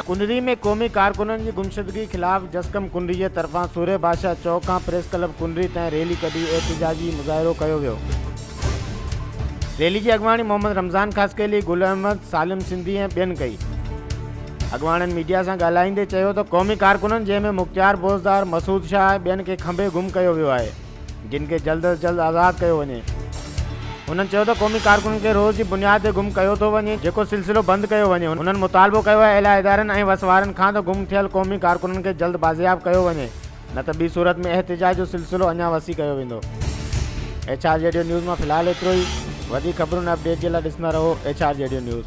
कुंडरी में क़ौमी कारकुननि जी गुमशुदगी ख़िलाफ़ जसकम कुंडरी जे तरफ़ां सूर्य बादशाह चौक खां प्रेस क्लब कुंडरी ताईं रैली कढी एहतिजाजी मुज़ाहिरो कयो वियो। रैली जी अॻवानी मोहम्मद रमज़ान ख़ासकेली, गुल अहमद, सालिम सिंधी ऐं ॿियनि कई। अॻवाननि मीडिया सां ॻाल्हाईंदे चयो त क़ौमी कारकुननि जंहिंमें मुख़्तियार बोज़दार, मसूद शाह ऐं ॿियनि खे खंभे गुम कयो वियो आहे, जिन खे जल्द अज़ जल्द आज़ादु कयो वञे। उन्हनि चयो त क़ौमी कारकुननि खे रोज़ जी बुनियाद ते गुम कयो थो वञे, जेको सिलसिलो बंदि कयो वञे। उन्हनि मुतालबो कयो आहे अहिड़ा इदारनि ऐं वसवारनि खां त गुम थियल क़ौमी कारकुननि खे जल्द बाज़ियाब कयो वञे, न त ॿी सूरत में एहतिजाज जो सिलसिलो अञा वसी कयो वेंदो। HR रेडियो न्यूज़ मां फ़िलहालु एतिरो ई। वधीक ख़बरुनि अपडेट जे लाइ ॾिसंदा रहो HR रेडियो न्यूज़।